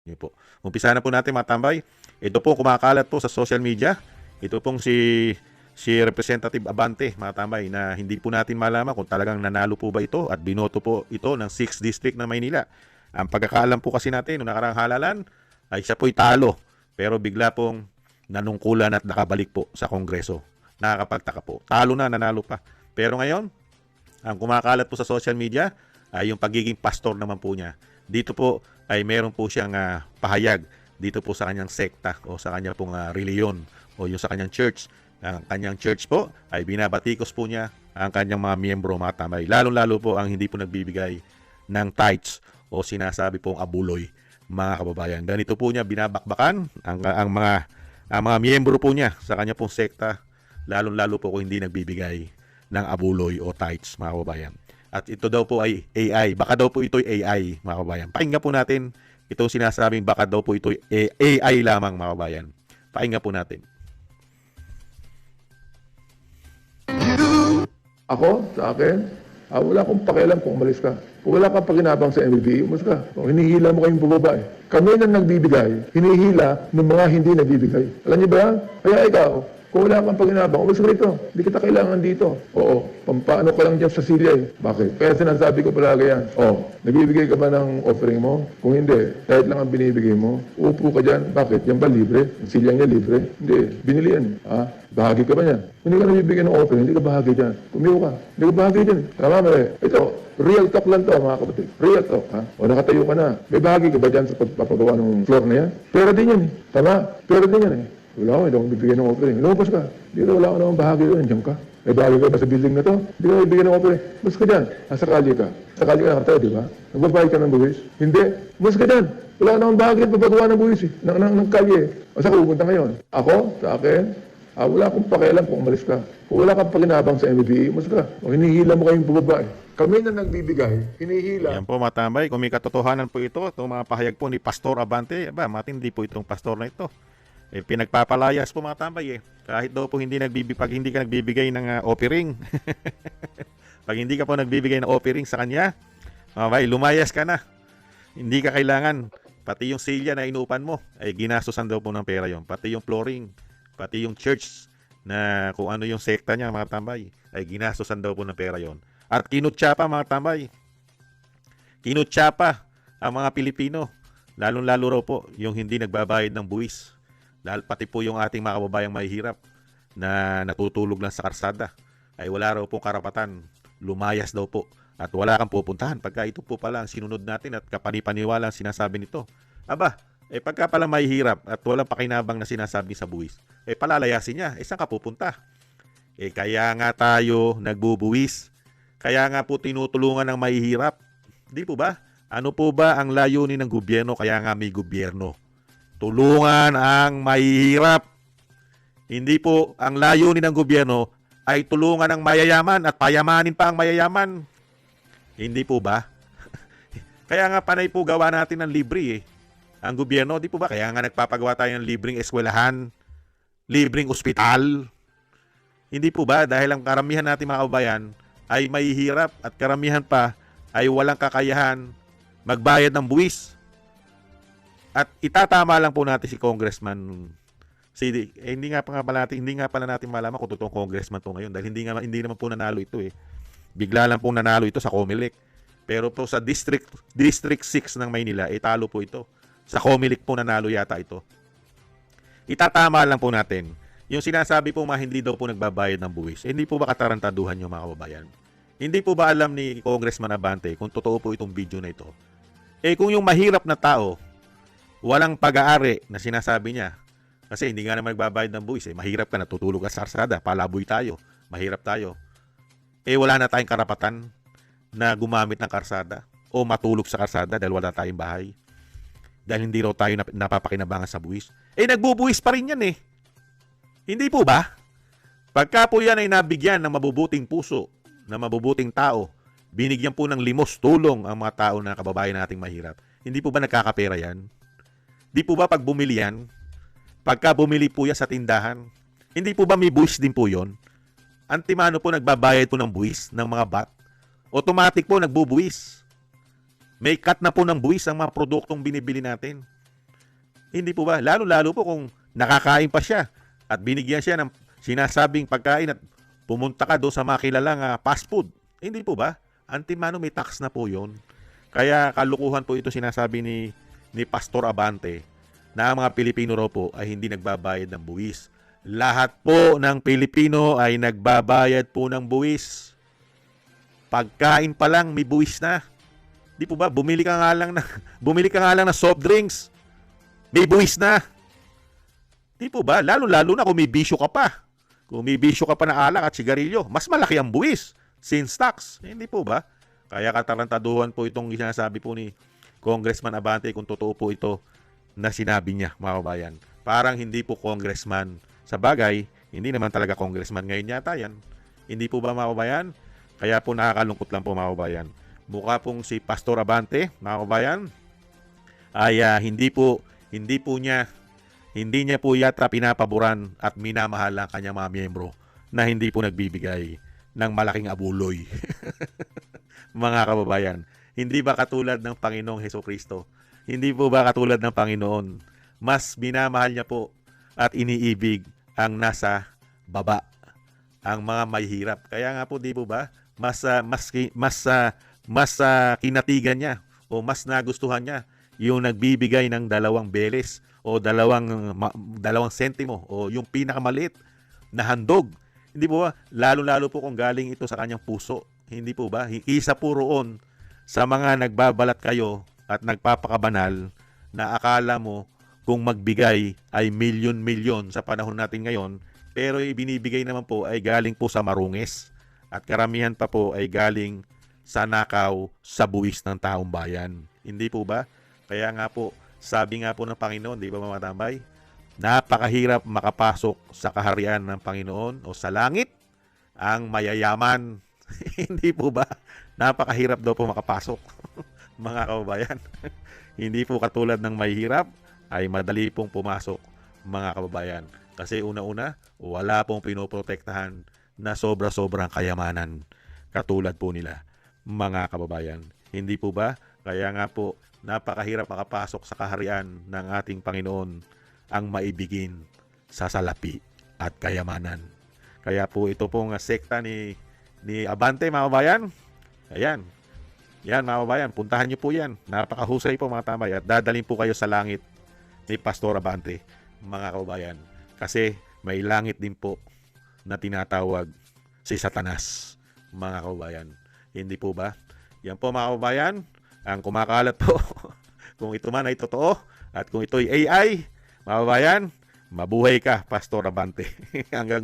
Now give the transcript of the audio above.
Yun po. Umpisa na po natin mga tambay. Ito po kumakalat po sa social media. Ito pong si Representative Abante mga tambay na hindi po natin malaman kung talagang nanalo po ba ito at binoto po ito ng 6th District ng Maynila. Ang pagkakaalam po kasi natin noong nakarang halalan ay siya po'y talo pero bigla pong nanungkulan at nakabalik po sa Kongreso. Nakakapagtaka po. Talo na, nanalo pa. Pero ngayon, ang kumakalat po sa social media ay yung pagiging pastor naman po niya. Dito po ay meron po siyang pahayag dito po sa kanyang sekta o sa kanyang pong reliyon o yung sa kanyang church. Ang kanyang church po ay binabatikos po niya ang kanyang mga miyembro, mga tambay. Lalo-lalo po ang hindi po nagbibigay ng tithes o sinasabi pong abuloy, mga kababayan. Ganito po niya binabakbakan ang mga miyembro po niya sa kanyang pong sekta, lalo-lalo po kung hindi nagbibigay ng abuloy o tithes, mga kababayan. At ito daw po ay AI. Baka daw po ito'y AI, mga kababayan. Pakinggan po natin itong sinasabing baka daw po ito'y AI lamang, mga kababayan. Pakinggan po natin. Ako, sa akin, wala akong pakialam kung umalis ka. Kung wala kang pakinabang sa MBB, umalis ka. Kung hinihila mo kayong bumaba eh. Kami na nagbibigay, hinihila ng mga hindi nagbibigay. Alam niyo ba yan? Kaya ikaw, kung wala kang pakinabang, umalis ka rito. Hindi kita kailangan dito. Oo, pampaano ka lang dyan sa silya eh. Bakit? Kaya sinasabi ko palagi yan. Nagbibigay ka ba ng offering mo? Kung hindi, kahit lang ang binibigay mo, upo ka dyan. Bakit? Yan ba libre? Ang silya niya libre? Hindi, binili yan. Bahagi ka ba niyan? Hindi ka nabibigyan ng offering, hindi ka bahagi dyan. Kumiho ka. Hindi ka bahagi dyan. Tama mali. Ito, real talk lang to mga kapatid. Real talk, ha? O nakatayo ka na. May bahagi ka ba dyan sa pagpapagawa ng floor na yan? Pera din yan eh. Tama? Pera din yan eh. Wala ko, hindi ako bibigyan ng offering. Lumabas ka. Dito wala ko naman bahagi doon. Diyan ka. May bahagi ka ba sa building na to? Hindi ka bibigyan ng offering. Mas ka dyan. Sa kalye ka. Sa kalye ka nakatayo, di ba? Nagbabayad ka ng buwis? Hindi. Mas ka dyan. Wala naman bahagi at papagawa ng buwis eh. Ng kalye. O saan ka pupunta ngayon? Ako, sa akin, wala akong pakialam kung umalis ka. Kung wala kang pakinabang sa MBB, umalis ka. O hinihila mo kayong bumaba eh. Kami na nagbibigay, hinihila. Yan po mga tambay. Kung may katotohanan po ito, itong mga pahayag po ni Pastor Abante, matindi po itong pastor na ito. Pinagpapalayas po mga tambay eh. Kahit daw po pag hindi ka nagbibigay ng offering. Pag hindi ka po nagbibigay ng offering sa kanya, lumayas ka na. Hindi ka kailangan. Pati yung silya na inuupan mo, ay ginastosan daw po ng pera yon. Pati yung flooring, pati yung church na kung ano yung sekta niya mga tambay, ay ginastosan daw po ng pera yon. At kinutya pa mga tambay. Kinutya pa ang mga Pilipino. Lalong-lalo raw po yung hindi nagbabayad ng buwis. Dahil pati po yung ating mga kababayang mahihirap na natutulog lang sa karsada ay wala raw po karapatan. Lumayas daw po at wala kang pupuntahan pagka ito po pala ang sinunod natin at kapanipaniwala ang sinasabi nito. Pagka pala mahihirap at walang pakinabang na sinasabi sa buwis, palalayasin niya, saan ka pupunta? Kaya nga tayo nagbubuwis. Kaya nga po tinutulungan ng mahihirap. Di po ba? Ano po ba ang layunin ng gobyerno? Kaya nga may gobyerno. Tulungan ang mahihirap. Hindi po ang layunin ng gobyerno ay tulungan ang mayayaman at payamanin pa ang mayayaman. Hindi po ba? Kaya nga panay po gawa natin ng libre eh. Ang gobyerno, di po ba? Kaya nga nagpapagawa tayo ng libreng eskwelahan, libreng ospital. Hindi po ba? Dahil ang karamihan natin mga kababayan ay mahihirap at karamihan pa ay walang kakayahan magbayad ng buwis. At itatama lang po natin si Congressman hindi nga pala natin malaman kung totoong congressman to ngayon dahil hindi naman po nanalo ito eh. Bigla lang pong nanalo ito sa Comelec. Pero po sa District 6 ng Maynila, talo po ito. Sa Comelec po nanalo yata ito. Itatama lang po natin. Yung sinasabi po hindi daw po nagbabayad ng buwis. Hindi po ba katarantaduhan yung mga kababayan? Hindi po ba alam ni Congressman Abante kung totoo po itong video na ito? Kung yung mahirap na tao, walang pag-aari na sinasabi niya. Kasi hindi nga naman nagbabayad ng buwis. Mahirap ka, natutulog ka sa karsada. Palaboy tayo. Mahirap tayo. Wala na tayong karapatan na gumamit ng karsada o matulog sa karsada dahil wala tayong bahay. Dahil hindi raw tayo napapakinabangan sa buwis. Nagbubuwis pa rin yan eh. Hindi po ba? Pagka po yan ay nabigyan ng mabubuting puso, na mabubuting tao, binigyan po ng limos, tulong ang mga tao na kababayan nating mahirap. Hindi po ba nagkakapera yan? Di po ba pag bumili yan, pagka bumili po yan sa tindahan, hindi po ba may buwis din po yon? Antimano po nagbabayad po ng buwis ng mga bat. Automatic po nagbubuwis. May cut na po ng buwis ang mga produktong binibili natin. Hindi po ba? Lalo-lalo po kung nakakain pa siya at binigyan siya ng sinasabing pagkain at pumunta ka doon sa mga kilalang fast food. Hindi po ba? Antimano may tax na po yun. Kaya kalukuhan po ito sinasabi ni Pastor Abante na ang mga Pilipino raw po ay hindi nagbabayad ng buwis. Lahat po ng Pilipino ay nagbabayad po ng buwis. Pagkain pa lang may buwis na. Di po ba? Bumili ka nga lang ng soft drinks. May buwis na. Di po ba? Lalo-lalo na kung may bisyo ka pa. Kung may bisyo ka pa na alak at sigarilyo, mas malaki ang buwis. Since tax. Hindi po ba? Kaya katarantaduhan po itong sinasabi po ni Congressman Abante kung totoo po ito na sinabi niya, mga kabayan. Parang hindi po congressman. Sa bagay, hindi naman talaga congressman ngayon yata yan. Hindi po ba, mga kabayan? Kaya po nakakalungkot lang po, mga kabayan. Mukha pong si Pastor Abante, mga kabayan, ay hindi niya po yata pinapaboran at minamahal ang kanyang mga miyembro na hindi po nagbibigay ng malaking abuloy. Mga kababayan, hindi ba katulad ng Panginoong Hesukristo? Hindi po ba katulad ng Panginoon? Mas minamahal niya po at iniibig ang nasa baba, ang mga mahihirap. Kaya nga po, di po ba? Mas kinatigan niya o mas nagustuhan niya yung nagbibigay ng 2 beles o 2 sentimo o yung pinakamaliit na handog. Hindi po ba? Lalo-lalo po kung galing ito sa kanyang puso. Hindi po ba? Isa po roon sa mga nagbabalat kayo at nagpapakabanal na akala mo kung magbigay ay milyon-milyon sa panahon natin ngayon, pero ibinibigay naman po ay galing po sa marungis at karamihan pa po ay galing sa nakaw sa buwis ng taong bayan. Hindi po ba? Kaya nga po, sabi nga po ng Panginoon, di ba mga tambay? Napakahirap makapasok sa kaharian ng Panginoon o sa langit ang mayayaman. Hindi po ba? Napakahirap daw po makapasok. Mga kababayan. Hindi po katulad ng mahihirap ay madali pong pumasok, mga kababayan. Kasi una-una, wala pong pinoprotektahan na sobra-sobrang kayamanan katulad po nila, mga kababayan. Hindi po ba? Kaya nga po, napakahirap makapasok sa kaharian ng ating Panginoon ang maibigin sa salapi at kayamanan. Kaya po ito pong sekta ni Abante, mga kababayan. Ayan. Yan, mga kababayan, puntahan niyo po yan. Napakahusay po, mga tambay. At dadalhin po kayo sa langit ni Pastor Abante, mga kababayan. Kasi may langit din po na tinatawag si Satanas, mga kababayan. Hindi po ba? Yan po, mga kababayan, ang kumakalat po. Kung ito man ay totoo at kung ito ay AI, mga kababayan, mabuhay ka, Pastor Abante. Hanggang